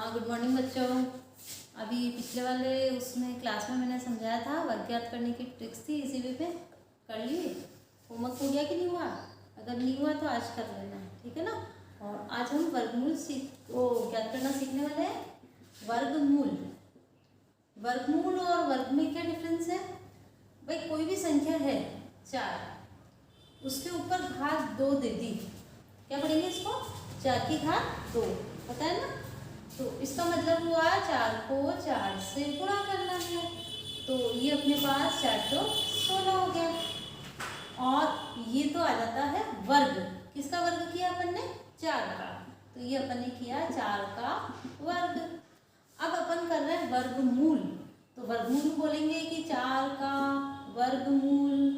हाँ, good morning बच्चों। अभी पिछले वाले उसमें क्लास में मैंने समझाया था वर्ग याद करने की ट्रिक्स थी, इसी वे पे कर लिए। होमवर्क हो गया कि नहीं हुआ? अगर नहीं हुआ तो आज कर लेना, ठीक है ना। और आज हम वर्गमूल याद करना सीखने वाले हैं। वर्गमूल वर्गमूल और वर्ग में क्या डिफरेंस है भाई? कोई भी संख्या है 4, उसके ऊपर घात 2 दे दी, क्या पढ़ेंगे इसको? 4 की घात 2, पता है ना। तो इसका मतलब हुआ 4 को 4 से गुणा करना है, तो ये अपने पास 4 तो 16 हो गया। और ये तो आ जाता है वर्ग। किसका वर्ग किया अपन ने? 4 का। तो ये अपन ने किया 4 का वर्ग। अब अपन कर रहे हैं वर्गमूल। तो वर्गमूल बोलेंगे कि 4 का वर्गमूल।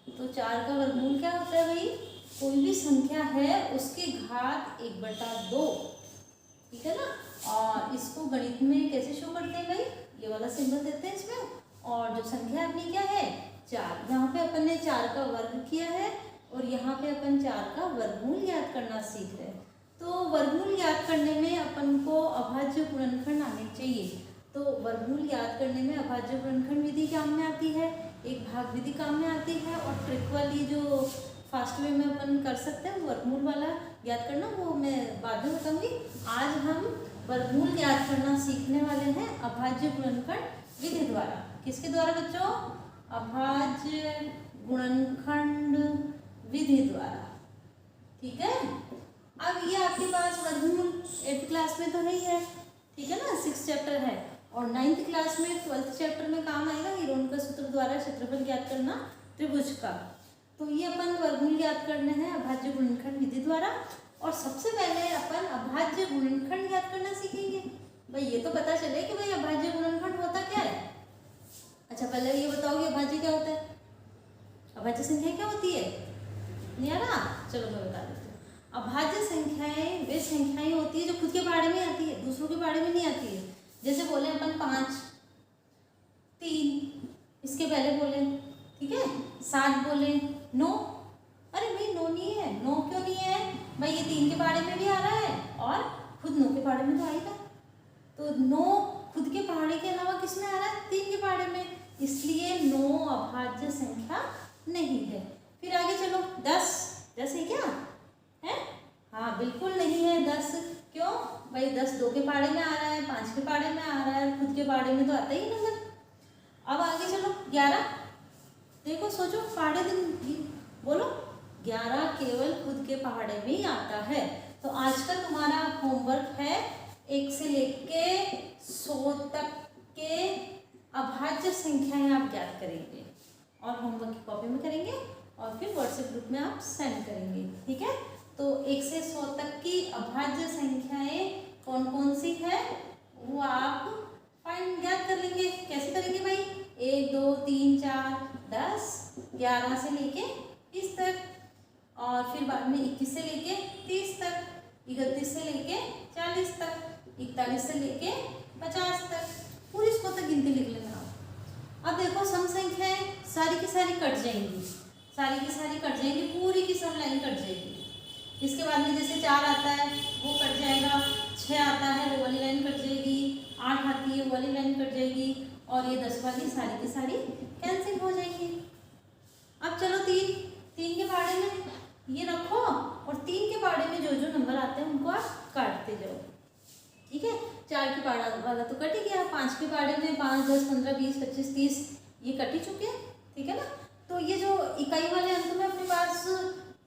तो 4 का वर्गमूल क्या होता है भाई? कोई भी संख्या है उसकी घात 1/2, ठीक है ना। और इसको गणित में कैसे शो करते हैं भाई? ये वाला सिंबल देते हैं इसमें। और जो संख्या अपनी क्या है? 4। यहाँ पे अपन ने 4 का वर्ग किया है और यहाँ पे अपन 4 का वर्गमूल याद करना सीख रहे हैं। तो वर्गमूल याद करने में अपन को अभाज्य गुणनखंड आने चाहिए। तो वर्गमूल याद करने में अभाज्य गुणनखंड विधि काम में आती है, एक भाग विधि काम में आती है, और ट्रिक वाली जो फास्ट वे में अपन कर सकते हैं वर्गमूल वाला याद करना, वो मैं बाद में बताऊंगी। आज हम वर्गमूल याद करना सीखने वाले हैं अभाज्य गुणनखंड विधि द्वारा। किसके द्वारा बच्चों? अभाज्य गुणनखंड विधि द्वारा, ठीक है। अब ये आपके पास वर्गमूल 8th क्लास में तो है ही है, ठीक है ना, 6th चैप्टर है। और 9th क्लास में 12th चैप्टर में काम आएगा हीरोन का सूत्र द्वारा क्षेत्रफल ज्ञात करना त्रिभुज का। तो ये अपन वर्गमूल याद करने हैं अभाज्य गुणनखंड विधि द्वारा। और सबसे पहले अपन अभाज्य गुणनखंड याद करना सीखेंगे। भाई ये तो पता चले कि भाई अभाज्य गुणनखंड होता क्या है। अच्छा, पहले ये बताओगे अभाज्य क्या होता है? अभाज्य संख्या क्या होती है? नहीं आ रहा? चलो मैं बता देती हूँ। अभाज्य संख्याएं वे संख्याएं होती है जो खुद के बारे में आती है, दूसरों के बारे में नहीं आती है। जैसे बोले अपन 5, 3, इसके पहले बोले, ठीक है, 7 बोले, 9। अरे भाई 9 नहीं है, 9 क्यों नहीं है भाई? ये 3 के बारे में भी आ रहा है और खुद 9 के बारे में तो आएगा। तो 9 खुद के पहाड़े के अलावा किस में आ रहा है? 3 के बारे में, इसलिए 9 अभाज्य संख्या नहीं है। फिर आगे चलो, 10 है क्या? है? हाँ, बिल्कुल नहीं है 10। क्यों भाई? 10 2 के पहाड़े में आ रहा है, 5 के पहाड़े में आ रहा है, खुद के पहाड़े में तो आता ही नंबर। अब आगे चलो, 11। देखो सोचो, पहाड़े दिन बोलो, 11 केवल खुद के पहाड़े में ही आता है। तो आज का तुम्हारा होमवर्क है 1 से लेके 100 तक के अभाज्य संख्याएं आप ज्ञात करेंगे और होमवर्क की कॉपी में करेंगे और फिर व्हाट्सएप ग्रुप में आप सेंड करेंगे, ठीक है। तो 1 से 100 तक की अभाज्य संख्याएं कौन कौन सी है वो आप फाइंड ज्ञात कर लेंगे। कैसे करेंगे भाई? 1 2 3 4 10 11 से लेके 30 तक, और फिर बाद में 21 से लेके 30 तक, 31 से लेके 40 तक, 41 से लेके 50 तक, पूरी 100 तक गिनती लिख लेना आप। अब देखो सम संख्याएं सारी की सारी कट जाएंगी, सारी की सारी कट जाएंगी, पूरी की सम लाइन कट जाएगी। इसके बाद में जैसे 4 आता है वो कट जाएगा, 6 आता है वो वाली लाइन कट जाएगी, 8 आती है वो वाली लाइन कट जाएगी, और ये 10 वाली सारी की सारी कैंसिल हो जाएंगी। अब चलो 3 के पहाड़े में ये रखो, और 3 के पहाड़े में जो जो नंबर आते हैं उनको आप काटते जाओ, ठीक है। 4 के पहाड़ा वाला तो कट ही गया, 5 के पहाड़े में 5 10 15 20 25 30 ये कट ही चुके हैं, ठीक है ना। तो ये जो इकाई वाले अंक में अपने पास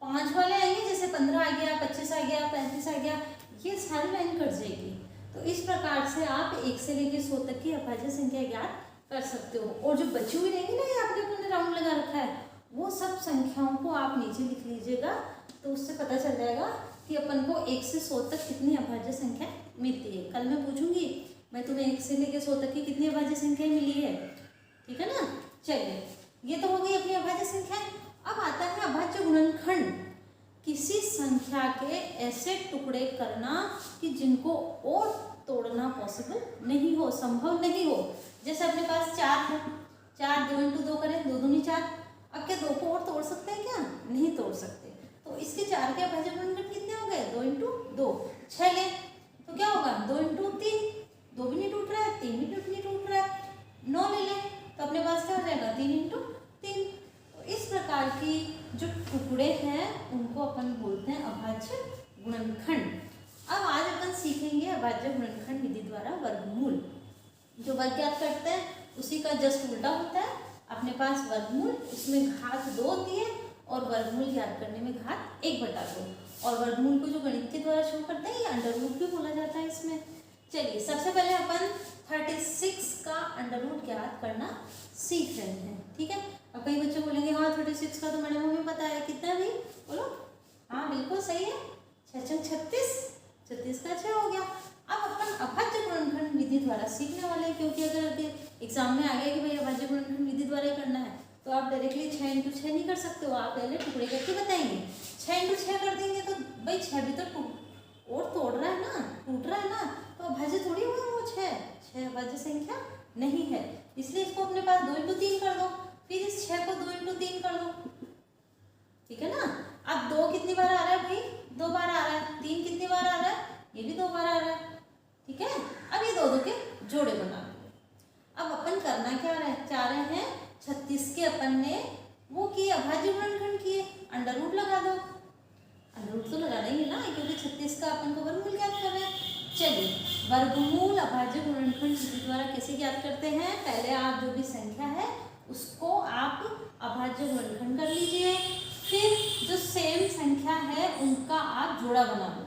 5 वाले आएंगे, जैसे 15 आ गया, 25 आ गया, 35 आ गया, ये सारी लाइन कट जाएगी। तो इस प्रकार से आप 1 से लेकर 100 तक की अभाज्य संख्या ज्ञात कर सकते हो। और जो बची हुई रहेंगी ना, ये आपने अपने राउंड लगा रखा है, वो सब संख्याओं को आप नीचे लिख लीजिएगा, तो उससे पता चल जाएगा कि अपन को 1 से 100 तक कितनी अभाज्य संख्या मिलती है। कल मैं पूछूंगी मैं तुम्हें 1 से लेकर 100 तक की कितनी अभाज्य संख्या मिली है, ठीक है ना। चलिए, ये तो हो गई अपनी अभाज्य संख्या। अब आता है अभाज्य गुणनखंड। किसी संख्या के ऐसे टुकड़े करना कि जिनको और तोड़ना पॉसिबल नहीं हो, संभव नहीं हो। जैसे अपने पास 4 है, 4 2 × 2 करें, 2 दूनी 4। अब क्या 2 को और तोड़ सकते हैं क्या? नहीं तोड़ सकते। तो इसके 4 के अभाज्य गुणनखंड कितने हो गए? 2 × 2 6 ले तो क्या होगा? 2 × 3 अब आज अपन सीखेंगे अभाज्य गुणनखंड विधि द्वारा वर्गमूल। जो वर्ग ज्ञात करते हैं उसी का जस्ट उल्टा होता है। अपने पास वर्गमूल, उसमें घात 2 होती है और वर्गमूल ज्ञात करने में घात 1/2। और वर्गमूल को जो गणित के द्वारा शो करते हैं ये अंडर रूट भी बोला जाता है इसमें। चलिए सबसे पहले अपन 36 का अंडर रूट ज्ञात करना सीख रहे हैं, ठीक है। अब कई बच्चे बोलेंगे हाँ 36 का तो मैडम हमें पता है, कितना भी बोलो। हाँ बिल्कुल सही है, 6 36, 36 का 6 हो गया। अब अपन अभाज्य गुणनखंड विधि द्वारा सीखने वाले हैं, क्योंकि अगर एग्जाम में आ गया कि भाई अभाज्य गुणनखंड विधि द्वारा ही करना है तो आप डायरेक्टली 6 × 6 नहीं कर सकते हो, आप पहले टुकड़े करके बताएंगे। 6 × 6 कर देंगे तो भाई 6 भी तो और तोड़ रहा है ना, टूट रहा है ना, तो अभाज्य थोड़ी हुआ वो 6 अभाज्य संख्या नहीं है। इसलिए इसको अपने पास 2 × 3 कर दो, फिर इस 6 को 2 × 3 कर दो, ठीक है ना। अब 2 कितनी बार आ रहा है भाई, 2 बार आ रहा है। 3 कितनी बार आ रहा है, ये भी 2 बार आ रहा है, ठीक है। अब ये 2 के जोड़े बना लो। अब अपन करना क्या चाह रहे हैं, 36 के अपन ने वो किए अभाज्य गुणनखंड किए, अंडर रूट लगा दो। अंडर रूट तो लगाना ही है ना, क्योंकि 36 का अपन को वर्गमूल ज्ञात कर रहे हैं। चलिए वर्गमूल अभाज्य गुणनखंड विधि द्वारा कैसे ज्ञात करते हैं, पहले आप जो भी संख्या है उसको आप अभाज्य गुणनखंड कर लीजिए, फिर जो सेम संख्या है उनका आप जोड़ा बना लो।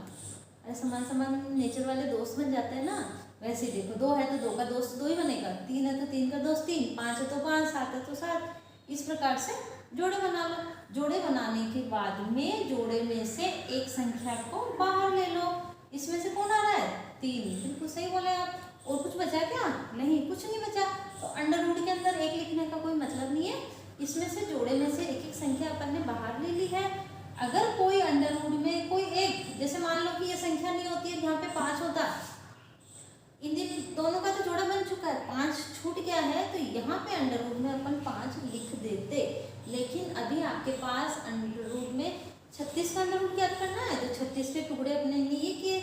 अरे समान समान नेचर वाले दोस्त बन जाते हैं ना, वैसे ही देखो 2 है तो 2 का दोस्त 2 ही बनेगा, 3 है तो 3 का दोस्त 3, 5 है तो 5, 7 है तो 7, इस प्रकार से जोड़े बना लो। जोड़े बनाने के बाद में जोड़े में से एक संख्या को बाहर ले लो। इसमें से कौन आ रहा है, 3, बिल्कुल सही बोले आप। और कुछ बचा क्या, नहीं कुछ नहीं बचा, तो अंडर रूट के अंदर 1 लिखने का कोई मतलब नहीं है। इसमें से जोड़े में से एक एक संख्या अपन ने बाहर ले ली है। अगर कोई अंडर रूट में कोई एक, जैसे मान लो कि ये संख्या नहीं होती है, यहाँ पे 5 होता, इन दोनों का तो जोड़ा बन चुका है, 5 छूट गया है, तो यहाँ पे अंडर रूट में अपन 5 लिख देते। लेकिन अभी आपके पास अंडर रूट में 36 का अंडर रूट ज्ञात करना है, तो 36 के टुकड़े अपने लिए किए,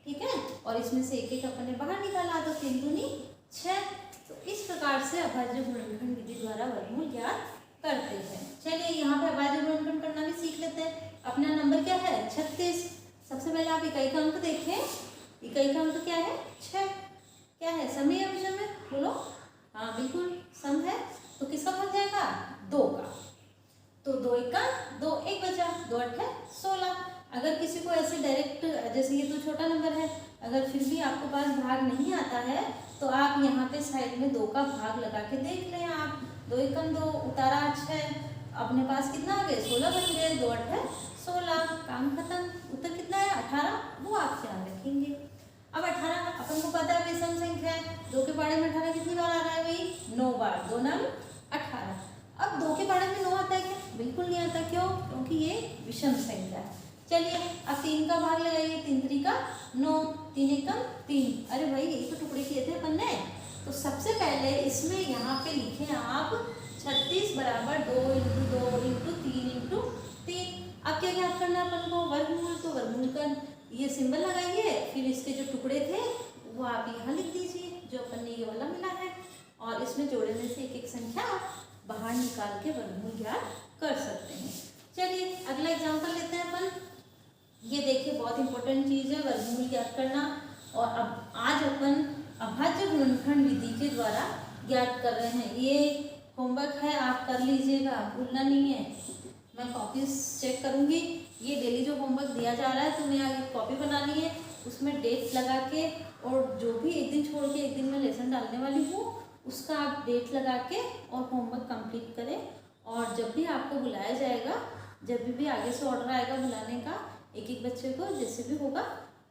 ठीक है, और इसमें से एक एक अपन ने बाहर निकाला, तो 3 दूनी 6। तो इस प्रकार से अभाज्य गुणनखंड विधि द्वारा वर्गमूल ज्ञात करते हैं। चलिए यहाँ पे अभाज्य गुणनखंड करना भी सीख लेते हैं। अपना नंबर क्या है, 36। सबसे पहले आप इकाई का अंक देखें, इकाई का अंक क्या है, 6। क्या है, सम है या विषम है, बोलो। हाँ बिल्कुल सम है, तो किसका बन जाएगा, 2 का। तो 2 × 1 2, 1 बचा, 2 × 8 16। अगर किसी को ऐसे डायरेक्ट, जैसे ये तो छोटा नंबर है, अगर फिर भी आपके पास भाग नहीं आता है तो आप यहाँ पे साइड में 2 का भाग लगा के देख लें आप। 2 × 2 उतारा 6, अपने पास कितना आ गए, 16 बन गए, 2 × 8 16, काम खत्म। उत्तर कितना है, 18, वो आप ध्यान रखेंगे। अब 18 अपन को पता है विषम संख्या है, 2 के पाड़े में 18 कितनी बार आ रहा है भाई, 9 बार, 2 × 9 18। अब 2 के पाड़े में 9 आता है क्या, बिल्कुल नहीं आता, क्यों, क्योंकि ये विषम संख्या है। चलिए अब 3 का भाग लगाइए, 3 × 3 = 9, 3 × 1 = 3। अरे भाई यही तो टुकड़े किए थे अपन ने। तो सबसे पहले इसमें यहाँ पे लिखे आप 36 = 2 × 2 × 3 × 3। अब क्या ज्ञात करना है अपन को, वर्गमूल। तो वर्गमूल का ये सिंबल लगाइए, फिर इसके जो टुकड़े थे वो आप यहाँ लिख दीजिए, जो अपन ने ये वाला मिला है, और इसमें जोड़े में से एक एक संख्या बाहर निकाल के वर्गमूल ज्ञात कर सकते हैं। चलिए अगला एग्जाम्पल लेते हैं अपन। ये देखिए बहुत इंपॉर्टेंट चीज़ है वर्गमूल ज्ञात करना, और अब आज अपन अभाज्य गुणनखंड विधि के द्वारा ज्ञात कर रहे हैं। ये होमवर्क है, आप कर लीजिएगा, भूलना नहीं है। मैं कॉपीज चेक करूँगी, ये डेली जो होमवर्क दिया जा रहा है तो मैं आगे कॉपी बनानी है, उसमें डेट लगा के, और जो भी एक दिन छोड़ के एक दिन में लेसन डालने वाली हूँ उसका आप डेट लगा के और होमवर्क कंप्लीट करें। और जब भी आपको बुलाया जाएगा, जब भी आगे से ऑर्डर आएगा बुलाने का, एक एक बच्चे को जैसे भी होगा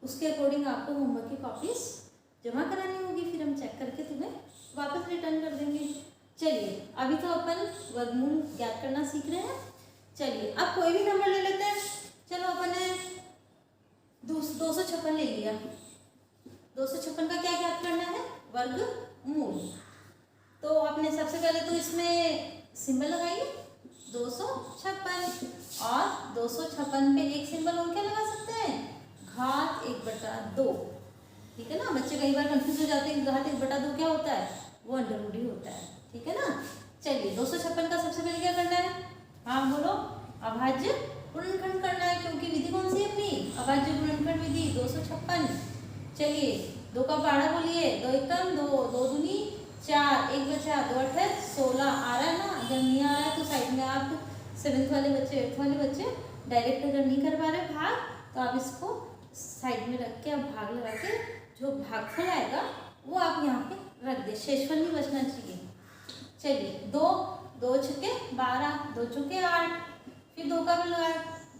उसके अकॉर्डिंग आपको होमवर्क की कॉपीज जमा करानी होगी, फिर हम चेक करके तुम्हें वापस रिटर्न कर देंगे। चलिए अभी तो अपन वर्गमूल ज्ञात करना सीख रहे हैं। चलिए अब कोई भी नंबर ले लेते हैं। चलो अपन ने 256 ले लिया। 256 का क्या ज्ञात करना है, वर्गमूल। तो आपने सबसे पहले तो इसमें सिंबल लगाइए 256, और 256 पे एक सिंबल और क्या लगा सकते हैं, घात 1/2। ठीक है ना, बच्चे कई बार कंफ्यूज हो जाते हैं, घात 1/2 क्या होता है, वो अंडर रूट ही होता है। ठीक है ना। चलिए 256 का सबसे पहले क्या करना है, हाँ बोलो, अभाज्य गुणनखंड करना है, क्योंकि विधि कौन सी है अपनी, अभाज्य गुणनखंड विधि 256। चलिए 2 का पहाड़ा बोलिए, 2 एकम 2, 2 दूनी 4, 1 बचा, 2 अठे 16 आ रहा है ना। अगर नहीं आ रहा है तो साइड में आप 7th वाले बच्चे 8th वाले बच्चे डायरेक्ट अगर नहीं कर पा रहे भाग, तो आप इसको साइड में रख के आप भाग लगा के जो भागफल आएगा वो आप यहाँ पे रख दे, शेषफल नहीं बचना चाहिए। चलिए 2, 2 छक्के 12, 2 चौके 8, फिर 2 का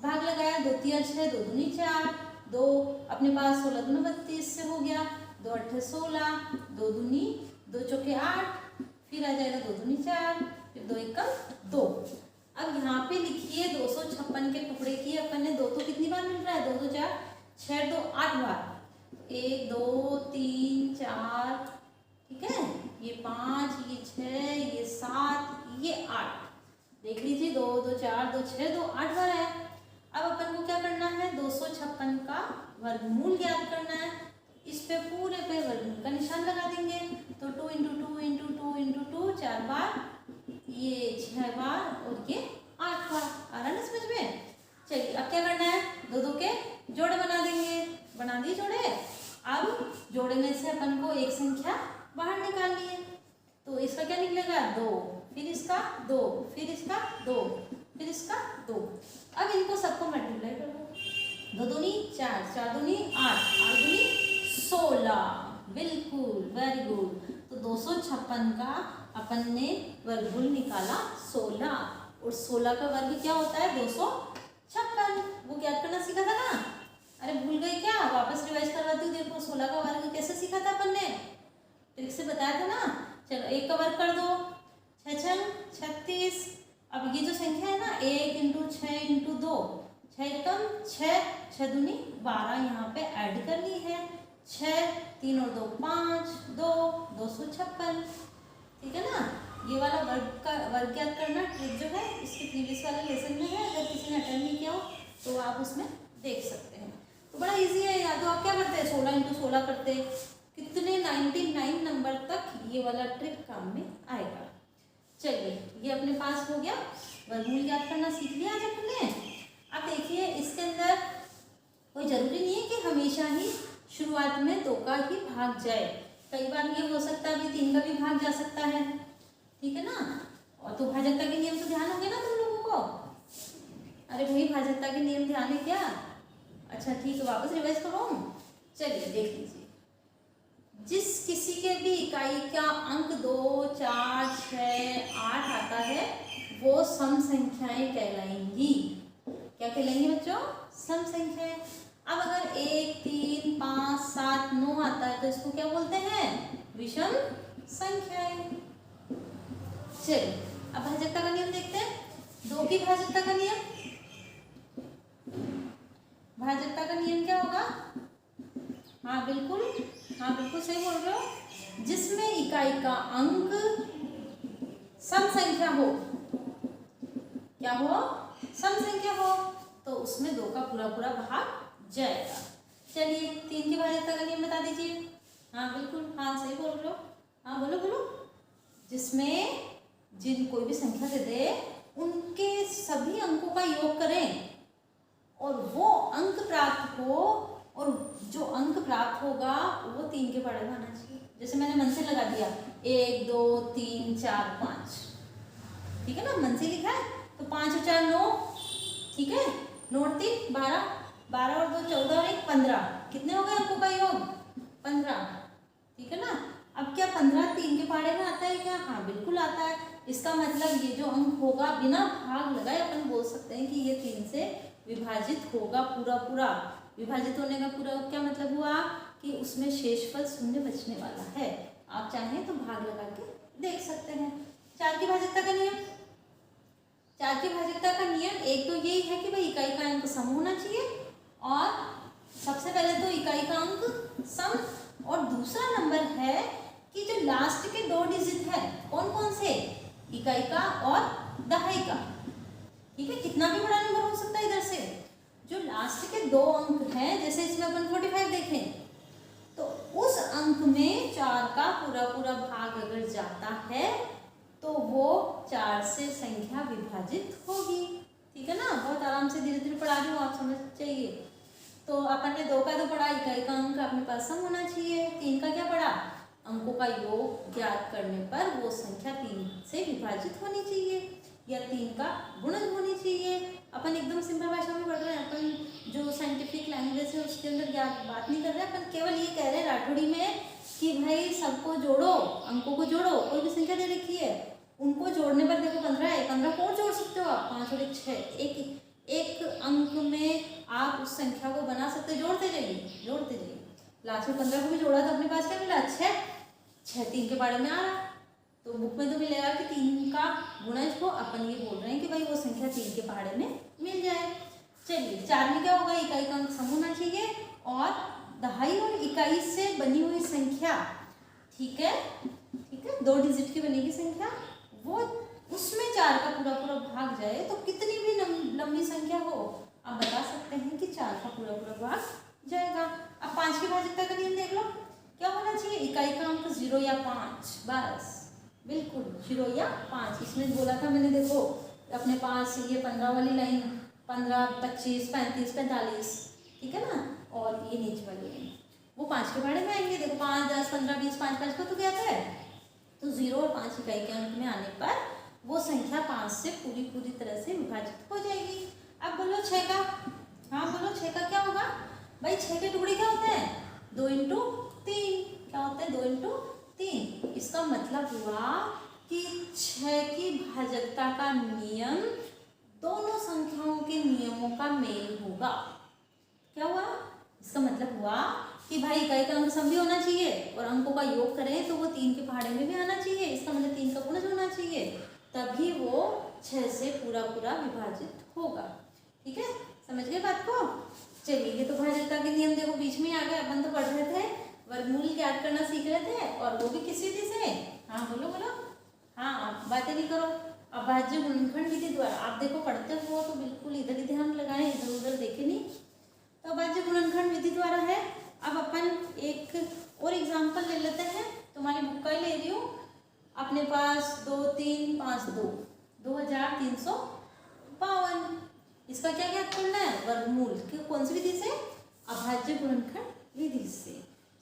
भाग लगाया, 2 तिया 6, 2 दूनी 4, 2 अपने पास 16 दूना 32 से हो गया, 2 अठे 16, 2 दूनी 2 चौके 8, फिर आ जाएगा 2 दूनी 4, फिर 2 एकम 2। अब यहाँ पे लिखिए 256 के टुकड़े किए अपन ने, 2 तो कितनी बार मिल रहा है, 2 2 4 6, 2 8 बार, 1 2 3 4, ठीक है, ये 5, ये 6, ये 7, ये 8, देख लीजिए 2 2 4 2 6 2 8 बार है। अब अपन को क्या करना है, 256 का वर्गमूल ज्ञात करना है। इस पे पूरे पे वर्गमूल का निशान लगा देंगे, तो 2 × 2 × 2 × 2 4 बार, ये 6 बार और ये 8 बार। आ रहा है ना समझ में। चलिए अब क्या करना है, 2 2 के जोड़े बना देंगे, बना दिए जोड़े। अब जोड़े में से अपन को एक संख्या बाहर निकालनी है, तो इसका क्या निकलेगा 2, फिर इसका 2, फिर इसका 2, फिर इसका 2। अब इनको सबको मल्टीप्लाई कर दो, 2 दूनी 4, 4 दूनी 8, 8 दूनी 16, बिल्कुल वेरी गुड। तो 256 का अपन ने वर्गमूल निकाला 16, और 16 का वर्ग क्या होता है 256, वो ज्ञात करना सीखा था ना। अरे भूल गए क्या, वापस रिवाइज करवाती हूँ। देखो 16 का वर्ग कैसे सीखा था अपन ने, ट्रिक से बताया था ना। चलो 1 का वर्ग कर दो, 6 6 36। अब ये जो संख्या है ना 1 × 6 × 2, 6 एकम 6, 6 दूनी 12 यहाँ पे ऐड करनी है, 6 3 और 2 5, 2 256, ठीक है ना। ये वाला वर्ग ज्ञात करना ट्रिक जो है इसके प्रीवियस वाले लेसन में है, अगर किसी ने अटेंड नहीं किया हो तो आप उसमें देख सकते हैं। तो बड़ा इजी है, या तो आप क्या करते हैं 16 × 16 करते, कितने 99 नंबर तक ये वाला ट्रिक काम में आएगा। चलिए ये अपने पास हो गया, वर्गमूल ज्ञात करना सीख लिया आज अपने। अब देखिए इसके अंदर कोई जरूरी नहीं है कि हमेशा ही शुरुआत में 2 का ही भाग जाए, कई बार ये हो सकता है अभी 3 का भी भाग जा सकता है, ठीक है ना। और तो भाजकता के नियम तो ध्यान होंगे ना तुम लोगों को। अरे भाई भाजकता के नियम ध्यान है क्या, अच्छा ठीक है वापस रिवाइज करो। चलिए देख लीजिए, जिस किसी के भी इकाई का अंक 2 4 6 8 आता है वो सम संख्याएं कहलाएंगी। क्या कहलाएंगी बच्चों, सम संख्याएं। अब अगर 1 3 5 7 9 आता है तो इसको क्या बोलते हैं, विषम संख्याएं। चलिए अब भाजकता का नियम देखते हैं, 2 की भाजकता का नियम। भाजकता का नियम क्या होगा, हाँ बिल्कुल सही बोल रहे हो, जिसमें इकाई का अंक सम संख्या हो, क्या हो, सम संख्या हो, तो उसमें 2 का पूरा भाग जाएगा। चलिए 3 की भाजकता का नियम बता दीजिए। हाँ बिल्कुल, हाँ सही बोल रहे हो, हाँ बोलो। जिसमें जिन कोई भी संख्या दे दे उनके सभी अंकों का योग करें और वो अंक प्राप्त हो, और जो अंक प्राप्त होगा वो 3 के पहाड़े में आना चाहिए। जैसे मैंने मन से लगा दिया 1 2 3 4 5, ठीक है ना, मन से लिखा है तो 5 और 4 9, ठीक है, 9 और 3 12, 12 और 2 14 और 1 15, कितने हो गए अंकों का योग 15, ठीक है ना। अब क्या 15 3 के पहाड़े में आता है क्या, हाँ बिल्कुल आता है। इसका मतलब ये जो अंक होगा बिना भाग लगाए अपन बोल सकते हैं कि ये 3 से विभाजित होगा पूरा। विभाजित होने का पूरा क्या मतलब हुआ कि उसमें शेषफल शून्य बचने वाला है। आप चाहें तो भाग लगा के देख सकते हैं। 4 की भाजकता का नियम, 4 की भाजकता का नियम एक तो यही है कि भाई इकाई का अंक सम होना चाहिए, और सबसे पहले तो इकाई का अंक सम, और दूसरा नंबर है कि जो लास्ट के 2 डिजिट है कौन कौन से, इकाई का और दहाई का, ठीक है, कितना भी बड़ा नंबर हो सकता है। इधर से जो लास्ट के 2 अंक हैं, जैसे इसमें अपन 45 देखें तो उस अंक में 4 का पूरा भाग अगर जाता है तो वो 4 से संख्या विभाजित होगी। ठीक है ना, बहुत आराम से धीरे धीरे पढ़ा रही हूँ, आप समझ चाहिए। तो अपन ने 2 का तो पढ़ा, इकाई का अंक अपने पास सम होना चाहिए। 3 का क्या पढ़ा, अंकों का योग ज्ञात करने पर वो संख्या 3 से विभाजित होनी चाहिए या 3 का गुणज होनी चाहिए। अपन एकदम सिंपल भाषा में पढ़ रहे हैं, अपन जो साइंटिफिक लैंग्वेज है उसके अंदर बात नहीं कर रहे हैं, अपन केवल ये कह रहे हैं राठौड़ी में कि भाई सबको जोड़ो, अंकों को जोड़ो। कोई भी संख्या दे रखी है, उनको जोड़ने पर देखो 15 है, 15 को और जोड़ सकते हो आप, 5 और 1 6, एक अंक में आप उस संख्या को बना सकते, जोड़ते जाइए। लास्ट में 15 को भी जोड़ा तो अपने पास क्या मिला, 6 3 के बारे में आ रहा, तो बुक में तो मिलेगा कि 3 का गुणज को अपन ये बोल रहे हैं कि भाई वो संख्या 3 के पहाड़े में मिल जाए। चलिए 4 में क्या होगा, इकाई का अंक सम होना चाहिए और दहाई और इकाई से बनी हुई संख्या, ठीक है 2 डिजिट की बनेगी संख्या, वो उसमें 4 का पूरा पूरा भाग जाए तो कितनी भी लंबी संख्या हो आप बता सकते हैं कि 4 का पूरा पूरा भाग जाएगा। अब 5 की भाज्यता का नियम देख लो, क्या होना चाहिए, इकाई का अंक 0 या 5, बस बिल्कुल 0 या 5। इसमें बोला था मैंने, देखो अपने पास ये 15 वाली लाइन 15 25 35 45, ठीक है ना, और ये नीचे वाली लाइन वो 5 के बारे में आएंगे। देखो 5 10 15 20 5 5 का तो क्या है, तो 0 और 5 इकाई के अंक में आने पर वो संख्या 5 से पूरी तरह से विभाजित हो जाएगी। अब बोलो 6 का, हाँ बोलो 6 का क्या होगा भाई, 6 के टुकड़े क्या होते हैं, 2 इंटू 3, क्या होते हैं 2 इंटू 3। इसका मतलब हुआ कि 6 की भाजकता का नियम दोनों संख्याओं के नियमों का मेल होगा। क्या हुआ, इसका मतलब हुआ कि भाई इकाई का अंक सम भी होना चाहिए और अंकों का योग करें तो वो 3 के पहाड़े में भी आना चाहिए, इसका मतलब 3 का गुणज होना चाहिए, तभी वो 6 से पूरा विभाजित होगा। ठीक है, समझ गए बात को। चलिए ये तो भाजकता के नियम देखो बीच में आ गए, अपन तो पढ़ रहे थे वर्गमूल ज्ञात करना सीख रहे थे और वो भी किस विधि से, हाँ बोलो बोलो, हाँ आप बातें नहीं करो, अभाज्य गुणनखंड विधि द्वारा। आप देखो पढ़ते हो तो बिल्कुल इधर ही ध्यान लगाएं, इधर उधर देखे नहीं। तो अभाज्य गुणनखंड विधि द्वारा है। अब अपन एक और एग्जाम्पल ले लेते हैं, तुम्हारी बुक का ही ले रही हूँ, अपने पास 2 3 5 2 2352। इसका क्या क्या करना है, वर्गमूल कौन सी विधि से, अभाज्य गुणनखंड विधि से।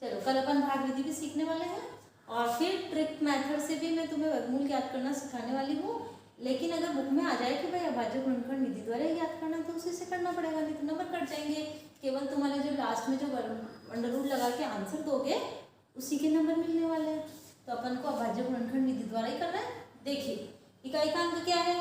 चलो कल अपन भाग विधि भी सीखने वाले हैं और फिर ट्रिक मेथड से भी मैं तुम्हें वर्गमूल ज्ञात करना सिखाने वाली हूँ। लेकिन अगर बुक में आ जाए कि भाई अभाज्य गुणनखंड विधि द्वारा ज्ञात करना तो उसी से करना पड़ेगा, नहीं तो नंबर कट जाएंगे। केवल तुम्हारे जो लास्ट में जो अंडर रूट लगा के आंसर दोगे उसी के नंबर मिलने वाले हैं। तो अपन को अभाज्य गुणनखंड विधि द्वारा ही करना है। देखिए इकाई का अंक क्या है,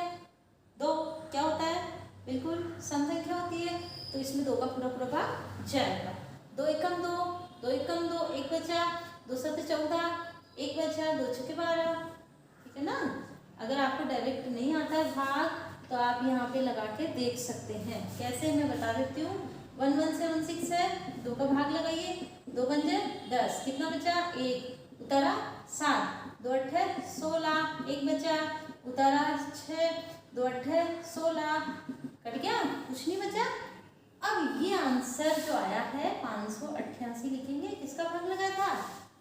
2, क्या होता है, बिल्कुल सम संख्या होती है, तो इसमें 2 का पूरा भाग जाएगा। 2 एकम 2, 2 एकम 2, 1 बचा, 2 7 14, 1 बचा, 2 6 12, ठीक है ना। अगर आपको डायरेक्ट नहीं आता है भाग तो आप यहाँ पे लगा के देख सकते हैं, कैसे मैं बता देती हूँ। 1176 है, 2 का भाग लगाइए, 2 पंजे 10, कितना बचा, 1 उतारा 7, 2 8 16, 1 बचा उतारा 6, 2 8 16, कट गया, कुछ नहीं बचा। अब ये आंसर जो आया है 588 लिखेंगे, किसका भाग लगा था,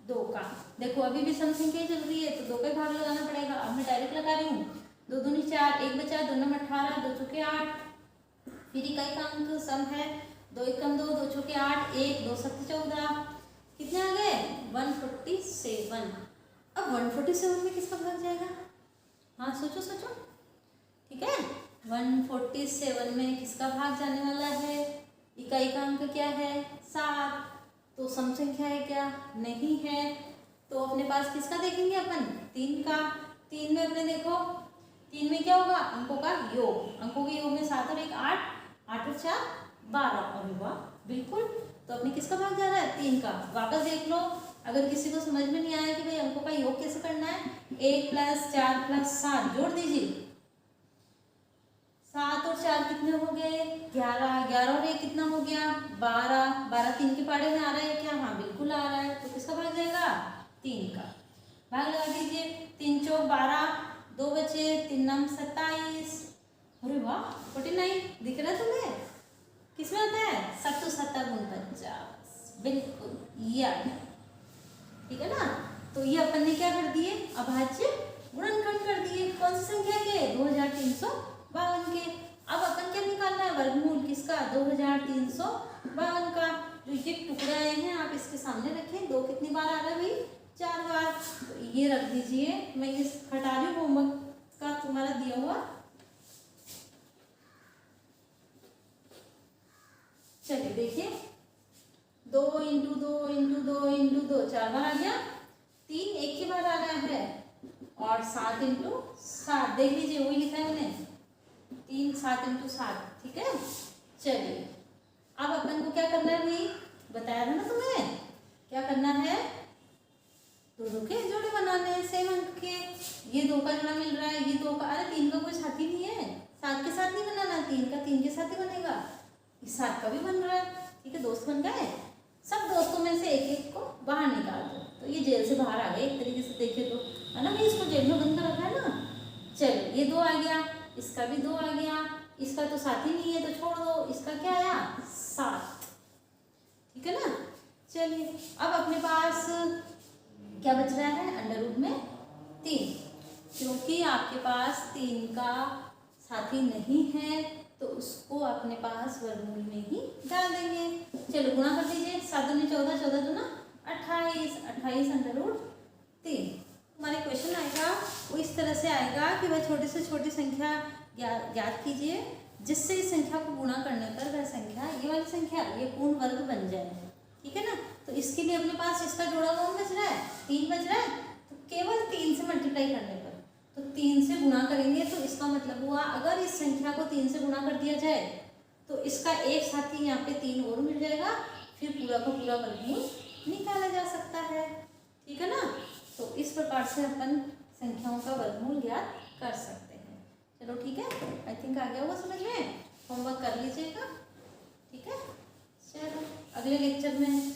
2 का। देखो अभी भी सम संख्या चल रही है तो 2 का भाग लगाना पड़ेगा। अब मैं डायरेक्ट लगा रही हूँ, 2 दूनी 4, 1 बचा, 2 9 18, 2 चौके 8, फिर इकाई का अंक सम है, 2 एकम 2, 2 चौके 8, 1 2 7 14, कितने आ गए 147। अब 147 में किसका भाग जाएगा, हाँ सोचो सोचो, ठीक है 147 में किसका भाग जाने वाला है, इकाई का अंक क्या है 7, तो सम संख्या है क्या, नहीं है, तो अपने पास किसका देखेंगे अपन, 3 का। 3 में अपने देखो 3 में क्या होगा, अंकों का योग, अंकों के योग में 7 और 1 8, 8 और 4 12, और वाह बिल्कुल, तो अपने किसका भाग जा रहा है, 3 का। वापस देख लो, अगर किसी को समझ में नहीं आया कि भाई अंकों का योग कैसे करना है, 1 + 4 + 7 जोड़ दीजिए, 7 और 4 कितने हो गए 11, 11 और 1 कितना हो गया 12, 12 3 के पाड़े में आ रहा है क्या, हाँ बिल्कुल आ रहा है, तो किसका भाग जाएगा 3 का। भाग लगा दीजिए, 3 चौक 12, 2 बचे, 3 9 27, अरे वाह 49 दिख रहा है तुम्हें, किसमें आता है 7 7 49, बिल्कुल ये आ गया, ठीक है ना। तो ये अपन ने क्या कर दिए, अभाज्य गुणनखंड कर दिए, कौन सी संख्या के 2352 के। अब अपन क्या निकालना है, वर्गमूल किसका, 2352 का। जो ये टुकड़े आए हैं आप इसके सामने रखें, 2 कितनी बार आ रहा है भाई, 4 बार। तो ये रख दीजिए, मैं ये हटा रही हूँ होमवर्क का तुम्हारा दिया हुआ। चलिए देखिए, 2 इंटू 2 इंटू 2 इंटू 2 4 बार आ गया, 3 एक ही बार आ रहा है, और 7 इंटू 7 देख लीजिए वही लिखा है मैंने, 3 7 इंटू 7, ठीक है। चलिए अब अपन को क्या करना है भाई, बताया था ना तुम्हें, क्या करना है, 2 के जोड़े बनाने हैं सेम अंक के। ये 2 का जोड़ा मिल रहा है, ये 2 का, अरे 3 का कोई साथी नहीं है, 7 के साथ नहीं बनाना, 3 का 3 के साथ ही बनेगा, इस 7 का भी बन रहा है, ठीक है। दोस्त बन गए, सब दोस्तों में से एक एक को बाहर निकाल दो, तो ये जेल से बाहर आ गए एक तरीके से देखे तो, है ना, मैं इसको जेल में बंद कर रखा है ना। चलो ये 2 आ गया, इसका भी 2 आ गया, इसका तो साथी नहीं है तो छोड़ दो, इसका क्या आया 7, ठीक है ना। चलिए अब अपने पास क्या बच रहा है, अंडर रूट में 3, क्योंकि आपके पास 3 का साथी नहीं है तो उसको अपने पास वर्गमूल में ही डाल देंगे। चलो गुणा कर दीजिए, 7 दूनी 14, 14 दूना 28, 28 अंडर रूट 3। हमारे क्वेश्चन आएगा वो इस तरह से आएगा कि वह छोटे से छोटी संख्या ज्ञात कीजिए जिससे इस संख्या को गुणा करने पर वह संख्या, ये वाली संख्या, ये पूर्ण वर्ग बन जाए, ठीक है ना। तो इसके लिए अपने पास इसका जोड़ा कौन बच रहा है, 3 बच रहा है, तो केवल 3 से मल्टीप्लाई करने पर, तो 3 से गुणा करेंगे तो इसका मतलब हुआ अगर इस संख्या को 3 से गुणा कर दिया जाए तो इसका एक साथी यहाँ पे 3 और मिल जाएगा, फिर पूरा का पूरा वर्गमूल निकाला जा सकता है, ठीक है ना। तो इस प्रकार से अपन संख्याओं का वर्गमूल ज्ञात कर सकते हैं। चलो ठीक है, आई थिंक आ गया होगा समझ में, होमवर्क कर लीजिएगा, ठीक है। चलो अगले लेक्चर में